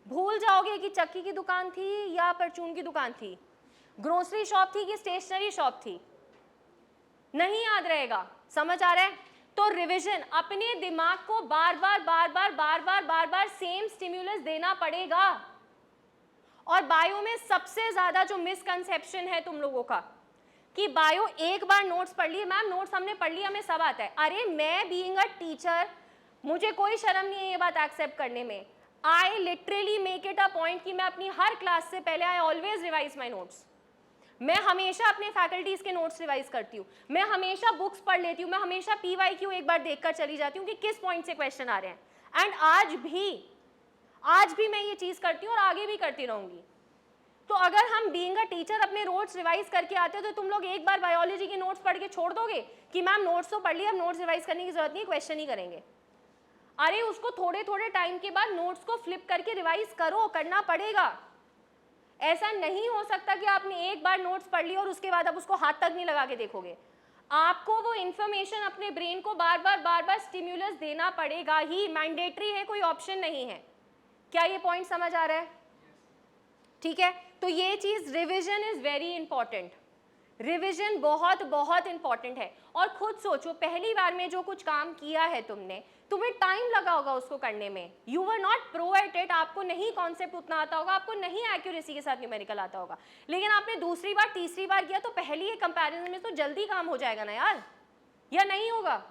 भूल जाओगे कि चक्की की दुकान थी या परचून की दुकान थी, ग्रोसरी शॉप थी कि स्टेशनरी शॉप थी, नहीं याद रहेगा। समझ आ रहा है? तो रिवीजन, अपने दिमाग को बार बार सेम स्टिम्युलस देना पड़ेगा। और बायो में सबसे ज्यादा जो मिसकंसेप्शन है तुम लोगों का कि बायो एक बार नोट्स पढ़ लिए, मैम नोट्स हमने पढ़ लिया, हमें सब आता है। अरे मैं बीइंग अ टीचर, मुझे कोई शर्म नहीं है ये बात एक्सेप्ट करने में। I literally make it a point कि मैं अपनी हर क्लास से पहले I always revise my notes. मैं हमेशा अपने फैकल्टीज के नोट्स रिवाइज करती हूँ, मैं हमेशा बुक्स पढ़ लेती हूँ, मैं हमेशा PYQ एक बार देखकर चली जाती हूँ कि किस पॉइंट से क्वेश्चन आ रहे हैं। एंड आज भी मैं ये चीज़ करती हूँ और आगे भी करती रहूँगी। तो अगर हम बीइंग अ टीचर अपने नोट्स रिवाइज करके आते हो, तो तुम लोग एक बार बायोलॉजी के नोट्स पढ़ के छोड़ दोगे कि मैम नोट्स तो पढ़ लिया, अब नोट्स रिवाइज करने की जरूरत नहीं, क्वेश्चन ही करेंगे। अरे उसको थोड़े थोड़े टाइम के बाद नोट्स को फ्लिप करके रिवाइज करो, करना पड़ेगा। ऐसा नहीं हो सकता कि आपने एक बार नोट्स पढ़ लिया और उसके बाद आप उसको हाथ तक नहीं लगा के देखोगे। आपको वो इंफॉर्मेशन अपने ब्रेन को बार बार स्टिम्युलस देना पड़ेगा ही, मैंडेटरी है, कोई ऑप्शन नहीं है। क्या ये पॉइंट समझ आ रहा है? ठीक है, तो ये चीज़ revision is very important. Revision बहुत इंपॉर्टेंट है। और खुद सोचो, पहली बार में जो कुछ काम किया है तुमने, तुम्हें टाइम लगा होगा उसको करने में, you were not pro at it, आपको नहीं कॉन्सेप्ट उतना आता होगा, आपको नहीं एक्यूरेसी के साथ न्यूमेरिकल आता होगा, लेकिन आपने दूसरी बार तीसरी बार किया तो पहली ही कंपैरिजन में तो जल्दी काम हो जाएगा ना यार, या नहीं होगा?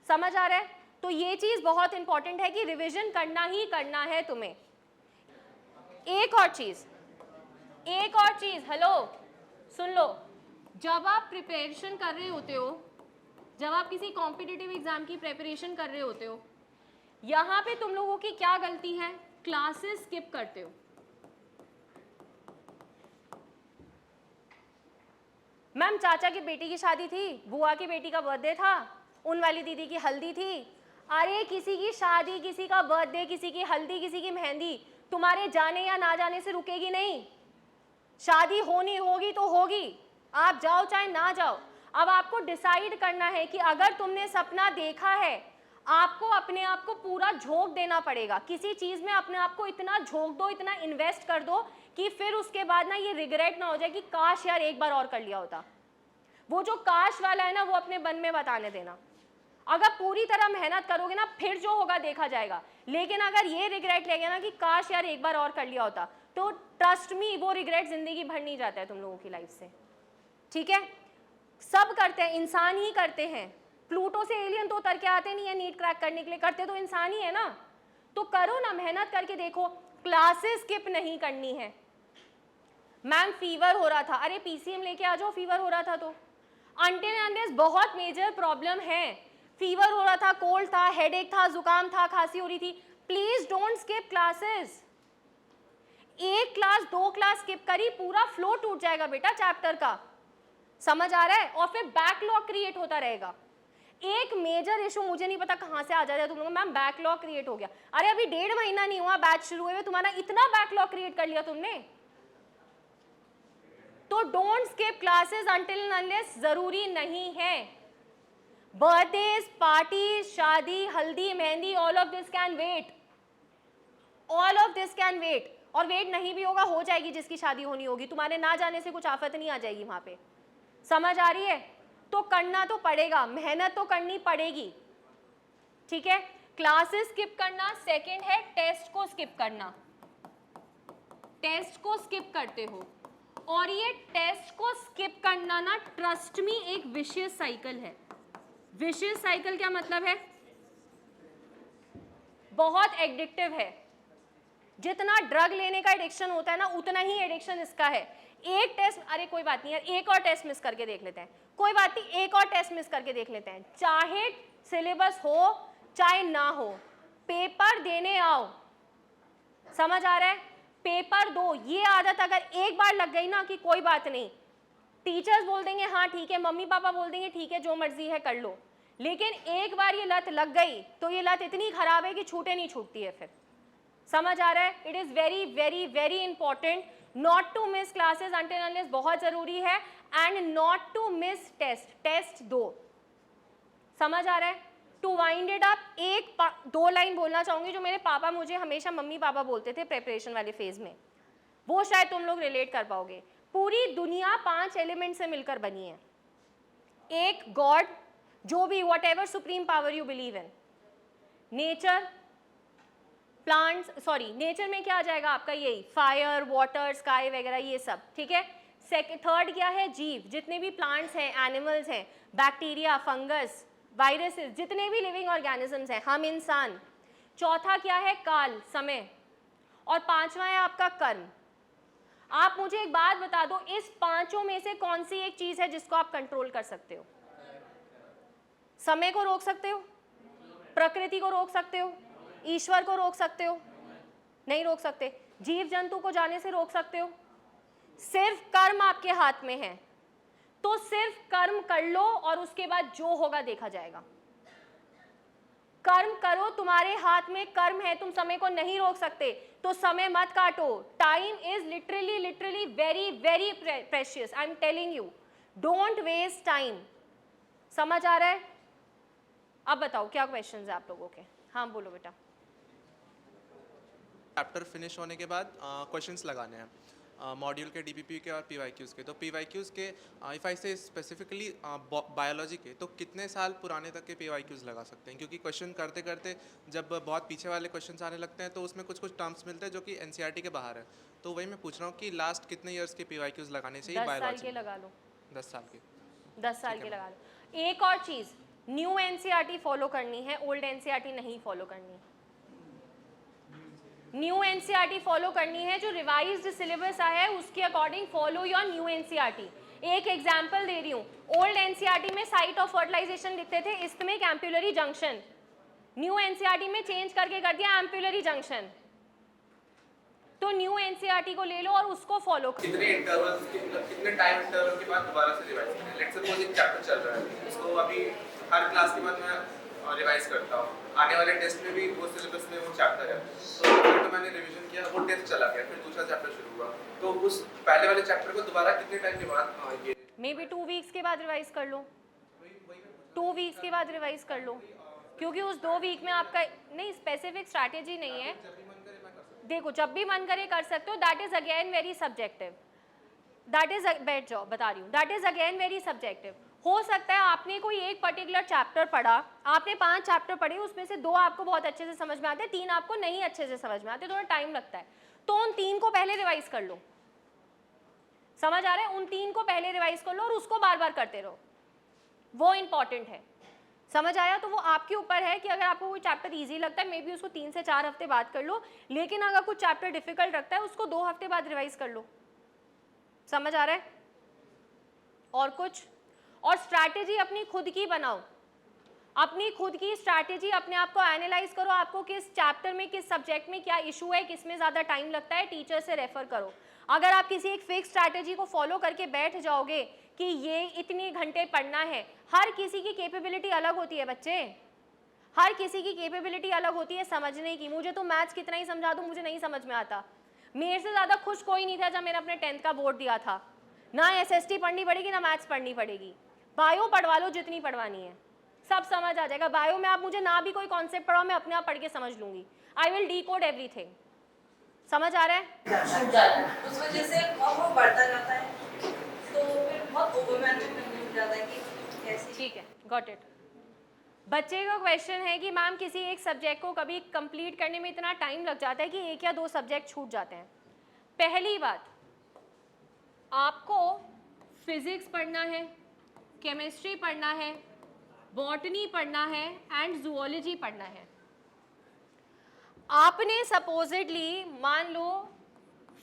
समझ आ रहा है? तो ये चीज़ बहुत इंपॉर्टेंट है कि रिविजन करना ही करना है तुम्हें। एक और चीज़, हेलो सुन लो, जब आप प्रिपरेशन कर रहे होते हो, जब आप किसी कॉम्पिटिटिव एग्जाम की प्रिपरेशन कर रहे होते हो, यहाँ पे तुम लोगों की क्या गलती है? क्लासेस स्किप करते हो। मैम चाचा की बेटी की शादी थी, बुआ की बेटी का बर्थडे था, उन वाली दीदी की हल्दी थी। अरे किसी की शादी, किसी का बर्थडे, किसी की हल्दी, किसी की मेहंदी तुम्हारे जाने या ना जाने से रुकेगी नहीं। शादी होनी होगी तो होगी, आप जाओ चाहे ना जाओ। अब आपको डिसाइड करना है कि अगर तुमने सपना देखा है, आपको अपने आप को पूरा झोंक देना पड़ेगा। किसी चीज़ में अपने आप को इतना झोंक दो, इतना इन्वेस्ट कर दो कि फिर उसके बाद ना ये रिग्रेट ना हो जाए कि काश यार एक बार और कर लिया होता। वो जो काश वाला है ना, वो अपने मन में बताने देना। अगर पूरी तरह मेहनत करोगे ना फिर जो होगा देखा जाएगा। लेकिन अगर ये रिग्रेट लेगे ना कि काश यार एक बार और कर लिया होता, तो ट्रस्ट मी वो रिग्रेट जिंदगी भर नहीं जाता है तुम लोगों की लाइफ से। ठीक है, सब करते हैं, इंसान ही करते हैं। प्लूटो से एलियन तो उतर के आते नहीं है नीट क्रैक करने के लिए, करते तो इंसान ही है ना। तो करो ना, मेहनत करके देखो। क्लासेस स्किप नहीं करनी है। मैम फीवर हो रहा था, अरे पीसीएम लेके आ जाओ, फीवर हो रहा था तो। अनटिल अनलेस बहुत मेजर प्रॉब्लम है, फीवर हो रहा था, कोल्ड था, हेडेक था, जुकाम था, खांसी हो रही थी, प्लीज डोंट स्किप क्लासेस। एक क्लास 2 क्लास स्किप करी, पूरा फ्लो टूट जाएगा बेटा चैप्टर का, समझ आ रहा है? और फिर बैकलॉग क्रिएट होता रहेगा। एक मेजर इशू मुझे नहीं पता कहां से आ जाता है तुम लोग, मैम बैकलॉग क्रिएट हो गया। अरे अभी 1.5 महीना नहीं हुआ बैच शुरू हुए, तुम्हारा इतना बैकलॉग क्रिएट कर लिया तुमने। तो don't skip classes until unless जरूरी नहीं है। बर्थडेज, पार्टी, शादी, haldi, mehndi, all of this can wait, all of this can wait. और वेट नहीं भी होगा, हो जाएगी, जिसकी शादी होनी होगी, तुम्हारे ना जाने से कुछ आफत नहीं आ जाएगी वहां पे, समझ आ रही है? तो करना तो पड़ेगा, मेहनत तो करनी पड़ेगी। ठीक है, क्लासेस स्किप करना। सेकंड है टेस्ट को स्किप करना। टेस्ट को स्किप करते हो, और ये टेस्ट को स्किप करना ना, ट्रस्ट मी, एक विशियस साइकिल है। विशियस साइकिल क्या मतलब है? बहुत एडिक्टिव है। जितना ड्रग लेने का एडिक्शन होता है ना, उतना ही एडिक्शन इसका है। एक टेस्ट, अरे कोई बात नहीं यार, एक और टेस्ट मिस करके देख लेते हैं, कोई बात नहीं, एक और टेस्ट मिस करके देख लेते हैं, चाहे सिलेबस हो चाहे ना हो, पेपर देने आओ, समझ आ रहा है? पेपर दो। ये आदत अगर एक बार लग गई ना कि कोई बात नहीं, टीचर्स बोल देंगे हाँ ठीक है, मम्मी पापा बोल देंगे ठीक है, जो मर्जी है कर लो, लेकिन एक बार ये लत लग गई तो ये लत इतनी खराब है कि छूटे नहीं छूटती है फिर, समझ आ रहा है? It is very very very important not to miss classes until unless, बहुत ज़रूरी है, and not to miss test. Test दो, समझ आ रहा है? To wind it up, 1-2 line बोलना चाहूँगी जो मेरे पापा मुझे हमेशा मम्मी पापा बोलते थे प्रेपरेशन वाले फेज में, वो शायद तुम लोग रिलेट कर पाओगे। पूरी दुनिया 5 एलिमेंट से मिलकर बनी है। एक गॉड, जो भी what ever supreme power you believe in, nature, plants, sorry nature में क्या आ जाएगा आपका, यही फायर, वाटर, स्काई वगैरह ये सब, ठीक है। थर्ड क्या है, जीव, जितने भी प्लांट्स हैं, एनिमल्स हैं, बैक्टीरिया, फंगस, वायरसेस, जितने भी लिविंग ऑर्गेनिजम्स हैं, हम इंसान। चौथा क्या है, काल, समय। और 5वां है आपका कर्म। आप मुझे एक बात बता दो, इस 5 में से कौन सी एक चीज है जिसको आप कंट्रोल कर सकते हो? समय को रोक सकते हो, प्रकृति को रोक सकते हो, ईश्वर को रोक सकते हो? नहीं रोक सकते। जीव जंतु को जाने से रोक सकते हो? सिर्फ कर्म आपके हाथ में है, तो सिर्फ कर्म कर लो और उसके बाद जो होगा देखा जाएगा। कर्म करो, तुम्हारे हाथ में कर्म है, तुम समय को नहीं रोक सकते, तो समय मत काटो। Time is literally literally very very precious, I am telling you, don't waste time. समझ आ रहा है? अब बताओ क्या क्वेश्चंस है आप लोगों के? हाँ बोलो बेटा।
चैप्टर फिनिश होने के बाद क्वेश्चंस लगाने हैं मॉड्यूल के, डीपीपी के और पीवाईक्यूज़ के। तो पीवाईक्यूज़ के इफ़ आई से स्पेसिफिकली बायोलॉजी के, तो कितने साल पुराने तक के पीवाईक्यूज़ लगा सकते हैं? क्योंकि क्वेश्चन करते करते जब बहुत पीछे वाले क्वेश्चन आने लगते हैं तो उसमें कुछ कुछ टर्म्स मिलते हैं जो कि एनसीईआरटी के बाहर है। तो वही मैं पूछ रहा हूँ कि लास्ट कितने ईयर्स के पीवाईक्यूज़ लगाने चाहिए
10 साल
बायोलॉजी?
के लगा लो।
10 साल के।
10 साल के लगा लो। एक और चीज़, न्यू एनसीईआरटी फॉलो करनी है, ओल्ड एनसीईआरटी नहीं फॉलो करनी है। न्यू एनसीईआरटी फॉलो करनी है, जो रिवाइज्ड सिलेबस आया है उसके according follow your new NCERT. एक एग्जांपल दे रही हूँ, ओल्ड एनसीईआरटी में साइट ऑफ फर्टिलाइजेशन लिखते थे isthmic ampullary junction, new NCERT में चेंज करके कर दिया एम्पुलरी जंक्शन। तो न्यू एनसीईआरटी को ले लो और उसको फॉलो करो।
कितने इंटरवल्स, कितने टाइम इंटरवल के बाद दोबारा से रिवाइज करें? लेट्स सपोज एक चैप्टर चल रहा है, उसको अभी हर क्लास के बाद मैं रिवाइज करता हूँ, आने वाले टेस्ट में भी वो सिलेबस में वो चैप्टर है, तो मैंने रिवीजन किया, वो टेस्ट चला गया, फिर दूसरा चैप्टर शुरू हुआ, तो उस पहले वाले चैप्टर को दोबारा कितने टाइम के बाद ये
मे बी 2 वीक्स के बाद रिवाइज कर लो, 2 वीक्स के बाद रिवाइज कर लो, क्योंकि उस 2 वीक में आपका नहीं स्पेसिफिक स्ट्रैटेजी नहीं है। देखो जब भी मन करे कर सकते हो, that is again very subjective, that is बैठ जाओ बता रही हूँ, that is again very subjective. हो सकता है आपने कोई एक पर्टिकुलर चैप्टर पढ़ा, आपने 5 चैप्टर पढ़े, उसमें से 2 आपको बहुत अच्छे से समझ में आते हैं, 3 आपको नहीं अच्छे से समझ में आते, थोड़ा टाइम लगता है, तो उन 3 को पहले रिवाइज कर लो। समझ आ रहा है? उन 3 को पहले रिवाइज कर लो और उसको बार बार करते रहो, वो इंपॉर्टेंट है। समझ आया? तो वो आपके ऊपर है कि अगर आपको कोई चैप्टर इजी लगता है, मे बी उसको 3 से 4 हफ्ते बाद कर लो, लेकिन अगर कुछ चैप्टर डिफिकल्ट लगता है उसको 2 हफ्ते बाद रिवाइज कर लो। समझ आ रहा है? और कुछ? और स्ट्रैटेजी अपनी खुद की बनाओ, अपनी खुद की स्ट्रैटेजी, अपने आप को एनालाइज करो, आपको किस चैप्टर में, किस सब्जेक्ट में क्या इशू है, किस में ज़्यादा टाइम लगता है, टीचर से रेफर करो। अगर आप किसी एक फिक्स स्ट्रैटेजी को फॉलो करके बैठ जाओगे कि ये इतने घंटे पढ़ना है, हर किसी की कैपेबिलिटी अलग होती है बच्चे, हर किसी की कैपेबिलिटी अलग होती है समझने की। मुझे तो मैथ्स कितना ही समझा दूँ मुझे नहीं समझ में आता। मेरे से ज़्यादा खुश कोई नहीं था जब मैंने अपने 10th का बोर्ड दिया था। ना SST पढ़नी पड़ेगी ना मैथ्स पढ़नी पड़ेगी, बायो पढ़वा लो जितनी पढ़वानी है, सब समझ आ जाएगा। बायो में आप मुझे ना भी कोई कॉन्सेप्ट पढ़ाओ, मैं अपने आप पढ़ के समझ लूँगी। I will decode everything. समझ आ रहा है?
उस वजह से और वो बढ़ता जाता है, तो फिर बहुत ओवरवेलमिंग लगने लग जाता है कि कैसे।
ठीक है, गॉट इट। बच्चे का क्वेश्चन है कि मैम किसी एक सब्जेक्ट को कभी कंप्लीट करने में इतना टाइम लग जाता है कि 1 या 2 सब्जेक्ट छूट जाते हैं। पहली बात, आपको फिजिक्स पढ़ना है, केमिस्ट्री पढ़ना है, बॉटनी पढ़ना है एंड जूलॉजी पढ़ना है। आपने सपोजिटली मान लो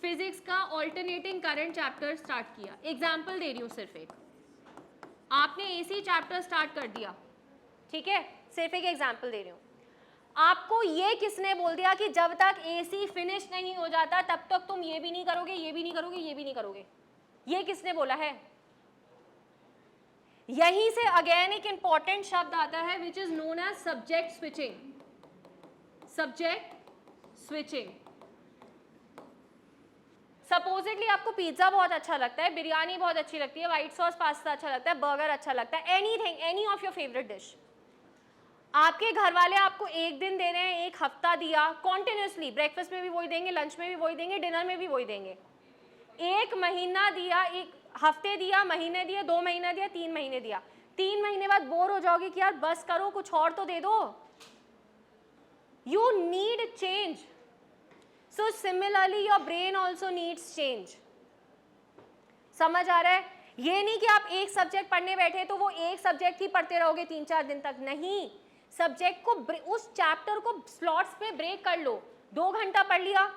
फिजिक्स का ऑल्टरनेटिंग करंट चैप्टर स्टार्ट किया, एग्जाम्पल दे रही हूँ सिर्फ एक, आपने AC चैप्टर स्टार्ट कर दिया, ठीक है, सिर्फ एक एग्जाम्पल दे रही हूँ। आपको ये किसने बोल दिया कि जब तक AC फिनिश नहीं हो जाता तब तक तुम ये भी नहीं करोगे, ये भी नहीं करोगे, ये भी नहीं करोगे? ये किसने बोला है? यहीं से अगेन एक इंपॉर्टेंट शब्द आता है which is known as subject switching. Subject switching. Supposedly आपको पिज्जा बहुत अच्छा लगता है, बिरयानी बहुत अच्छी लगती है, व्हाइट सॉस पास्ता अच्छा लगता है, बर्गर अच्छा लगता है, anything, any of your favourite dish. आपके घर वाले आपको एक दिन दे रहे हैं, एक हफ्ता दिया कॉन्टिन्यूसली, ब्रेकफास्ट में भी वही देंगे, लंच में भी वही देंगे, डिनर में भी वही देंगे। 1 महीना दिया, 1 हफ्ते दिया, महीने दिया, 2 महीने दिया, 3 महीने दिया, 3 महीने बाद बोर हो जाओगे कि यार बस करो, कुछ और तो दे दो। You need change. So similarly your brain also needs change. समझ आ रहा है? ये नहीं कि आप एक सब्जेक्ट पढ़ने बैठे तो वो एक सब्जेक्ट ही पढ़ते रहोगे 3-4 दिन तक, नहीं। सब्जेक्ट को, उस चैप्टर को स्लॉट्स में ब्रेक कर लो। 2 घंटा पढ़ लिया,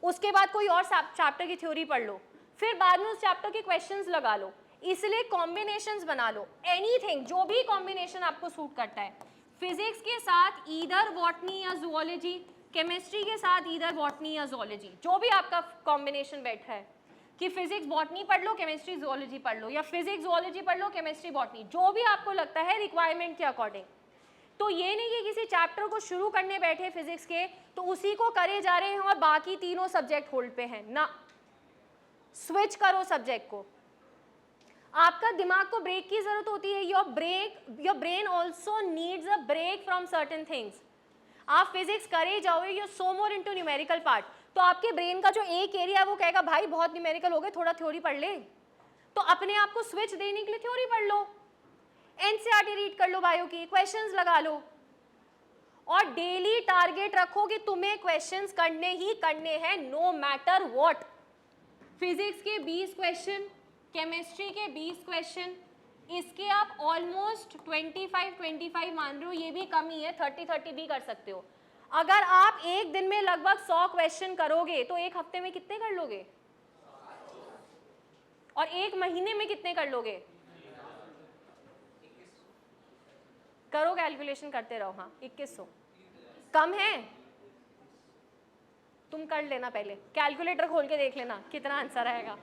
उसके बाद कोई और चैप्टर की थ्योरी पढ़ लो, फिर बाद में उस चैप्टर के क्वेश्चंस लगा लो। इसलिए कॉम्बिनेशंस बना लो, एनीथिंग, जो भी कॉम्बिनेशन आपको सूट करता है। फिजिक्स के साथ ईदर बॉटनी या जूलॉजी, केमिस्ट्री के साथ ईदर बॉटनी या जूलॉजी, जो भी आपका कॉम्बिनेशन बैठा है कि फिजिक्स बॉटनी पढ़ लो, केमिस्ट्री जूलॉजी पढ़ लो, या फिजिक्स जूलॉजी पढ़ लो, केमिस्ट्री बॉटनी, जो भी आपको लगता है रिक्वायरमेंट के अकॉर्डिंग। तो ये नहीं कि किसी चैप्टर को शुरू करने बैठे फिजिक्स के तो उसी को करे जा रहे हैं और बाकी तीनों सब्जेक्ट होल्ड पे हैं ना। स्विच करो सब्जेक्ट को। आपका दिमाग को ब्रेक की जरूरत होती है। Your brain also needs a break from certain things. आप फिजिक्स करे जाओगे, you so more into numerical part, तो आपके ब्रेन का जो एक एरिया है वो कहेगा भाई बहुत न्यूमेरिकल हो गए, थोड़ा थ्योरी पढ़ ले। तो अपने आप को स्विच देने के लिए थ्योरी पढ़ लो, NCERT रीड कर लो, बायो की क्वेश्चंस लगा लो, और डेली टारगेट रखो कि तुम्हें क्वेश्चंस करने ही करने हैं, नो मैटर व्हाट। फिजिक्स के 20 क्वेश्चन, केमिस्ट्री के 20 क्वेश्चन, इसके आप ऑलमोस्ट 25 मान रहे हो, ये भी कम ही है, 30 भी कर सकते हो। अगर आप एक दिन में लगभग 100 क्वेश्चन करोगे तो एक हफ्ते में कितने कर लोगे, और एक महीने में कितने कर लोगे? करो कैलकुलेशन, करते रहो। हाँ, 2100 कम है, तुम कर लेना, पहले कैलकुलेटर खोल के देख लेना कितना आंसर आएगा,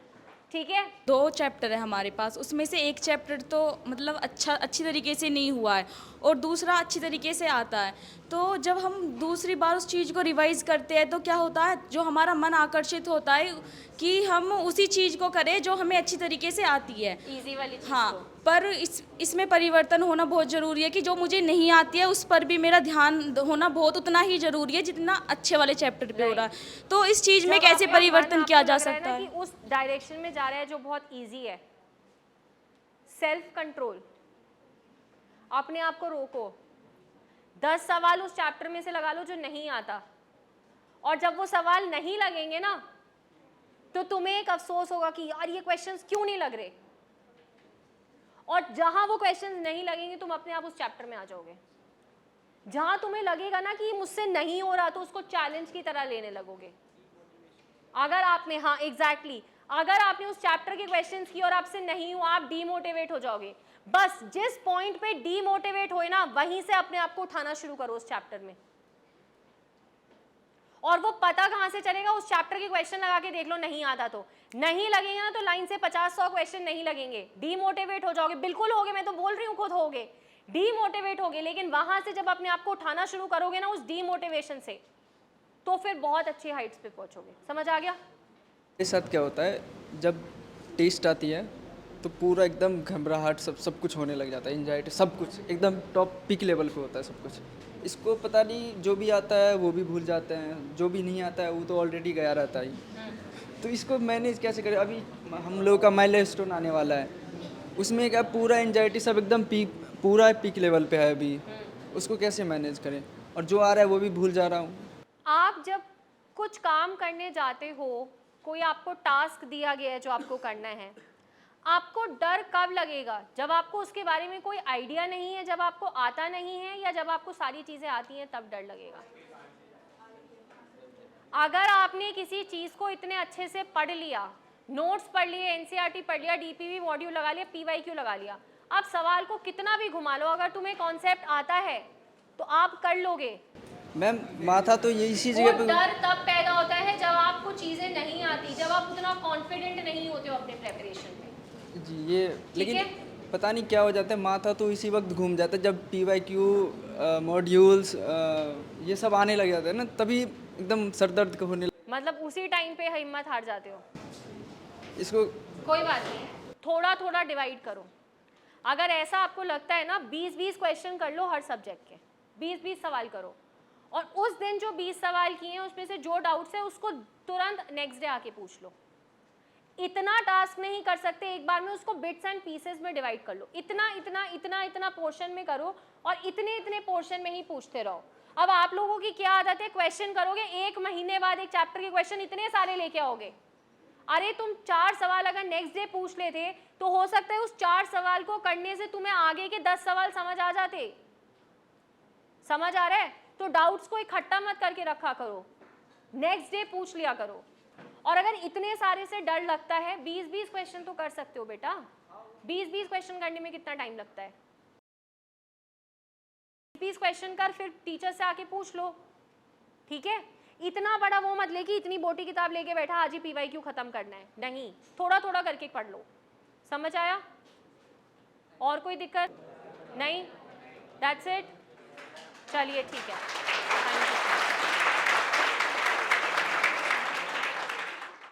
ठीक है?
2 चैप्टर है हमारे पास, उसमें से एक चैप्टर तो मतलब अच्छी तरीके से नहीं हुआ है और दूसरा अच्छी तरीके से आता है। तो जब हम दूसरी बार उस चीज़ को रिवाइज़ करते हैं तो क्या होता है, जो हमारा मन आकर्षित होता है कि हम उसी चीज़ को करें जो हमें अच्छी तरीके से आती है,
इजी वाली चीज
हाँ।
को।
पर इसमें परिवर्तन होना बहुत ज़रूरी है कि जो मुझे नहीं आती है उस पर भी मेरा ध्यान होना बहुत उतना ही ज़रूरी है जितना अच्छे वाले चैप्टर पे हो रहा है। तो इस चीज़ में
जब
कैसे
आपका
परिवर्तन
मन
किया
आपको
जा
लग रहा है
सकता
ना
है?
कि उस डायरेक्शन में जा रहा है जो बहुत इजी है, सेल्फ कंट्रोल, अपने आप को रोको। 10 सवाल उस चैप्टर में से लगा लो जो नहीं आता, और जब वो सवाल नहीं लगेंगे ना तो तुम्हें एक अफसोस होगा कि यार ये क्वेश्चंस क्यों नहीं लग रहे, और जहां वो क्वेश्चंस नहीं लगेंगे तुम अपने आप उस चैप्टर में आ जाओगे। जहां तुम्हें लगेगा ना कि मुझसे नहीं हो रहा तो उसको चैलेंज की तरह लेने लगोगे। अगर आपने, हाँ एग्जैक्टली, अगर आपने उस चैप्टर के क्वेश्चंस किए और आपसे नहीं हुआ, आप डीमोटिवेट हो जाओगे। बस जिस पॉइंट पे डीमोटिवेट होए ना, वहीं से अपने आप को उठाना शुरू करो उस चैप्टर में। और वो पता कहां से चलेगा, उस चैप्टर के क्वेश्चन लगा के देख लो, नहीं आता तो नहीं लगेंगे ना, तो लाइन से 50-100 क्वेश्चन नहीं लगेंगे, डीमोटिवेट हो जाओगे, बिल्कुल होगे, मैं तो बोल रही हूँ खुद होगे, डीमोटिवेट होगे। लेकिन वहां से जब अपने आप को उठाना शुरू करोगे ना उस डीमोटिवेशन से, तो फिर बहुत अच्छी हाइट्स पे पहुंचोगे। समझ आ गया?
मेरे साथ क्या होता है, जब टेस्ट आती है तो पूरा एकदम घबराहट, सब कुछ होने लग जाता है, एंजाइटी, सब कुछ एकदम टॉप पीक लेवल पे होता है सब कुछ। इसको पता नहीं, जो भी आता है वो भी भूल जाते हैं, जो भी नहीं आता है वो तो ऑलरेडी गया रहता है। तो इसको मैनेज कैसे करें? अभी हम लोग का माइलस्टोन आने वाला है, उसमें क्या पूरा एंजाइटी सब एकदम पूरा पीक लेवल पे है अभी, उसको कैसे मैनेज करें? और जो आ रहा है वो भी भूल जा रहा हूँ।
आप जब कुछ काम करने जाते हो, कोई आपको टास्क दिया गया है जो आपको करना है, आपको डर कब लगेगा? जब आपको उसके बारे में कोई आइडिया नहीं है, जब आपको आता नहीं है, या जब आपको सारी चीज़ें आती हैं तब डर लगेगा। अगर आपने किसी चीज़ को इतने अच्छे से पढ़ लिया, नोट्स पढ़ लिए, एनसीईआरटी पढ़ लिया, डीपीवी मॉड्यूल लगा लिया, पीवाईक्यू लगा लिया, आप सवाल को कितना भी घुमा लो, अगर तुम्हें कॉन्सेप्ट आता है तो आप कर लोगे।
मैम माथा तो ये इसी
वो
जगह पे।
डर तब पैदा होता है जब आपको चीज़ें नहीं आती, जब आप उतना कॉन्फिडेंट नहीं होते हो अपने प्रेपरेशन में।
जी ये, लेकिन पता नहीं क्या हो जाता है, माथा तो इसी वक्त घूम जाता है जब पीवाईक्यू मॉड्यूल्स ये सब आने लग जाते हैं ना, तभी एकदम सर दर्द होने
मतलब उसी टाइम पे हिम्मत हार जाते हो।
इसको
कोई बात नहीं, थोड़ा थोड़ा डिवाइड करो। अगर ऐसा आपको लगता है ना, 20-20 क्वेश्चन कर लो हर सब्जेक्ट के, 20-20 सवाल करो, और उस दिन जो 20 सवाल किए हैं उसमें से जो डाउट्स है उसको तुरंत नेक्स्ट डे आके पूछ लो। इतना टास्क नहीं कर सकते एक बार में, उसको बिट्स एंड पीसेस में डिवाइड कर लो। इतना इतना इतना इतना पोर्शन में करो, और इतने इतने पोर्शन में ही पूछते रहो। अब आप लोगों की क्या आदत है, क्वेश्चन करोगे, 1 महीने बाद एक चैप्टर के क्वेश्चन इतने सारे लेके आओगे। अरे तुम 4 सवाल अगर नेक्स्ट डे पूछ लेते तो हो सकता है उस 4 सवाल को करने से तुम्हें आगे के 10 सवाल समझ आ जाते। समझ आ रहा है? तो डाउट्स को इकट्ठा मत करके रखा करो, नेक्स्ट डे पूछ लिया करो। और अगर इतने सारे से डर लगता है, 20-20 क्वेश्चन तो कर सकते हो बेटा। 20-20 क्वेश्चन करने में कितना टाइम लगता है? 20 क्वेश्चन कर, फिर टीचर से आके पूछ लो, ठीक है? इतना बड़ा वो मत ले कि इतनी मोटी किताब लेके बैठा आज ही पीवाईक्यू खत्म करना है, नहीं, थोड़ा थोड़ा करके पढ़ लो। समझ आया? और कोई दिक्कत नहीं? That's it. चलिए ठीक है, थैंक यू।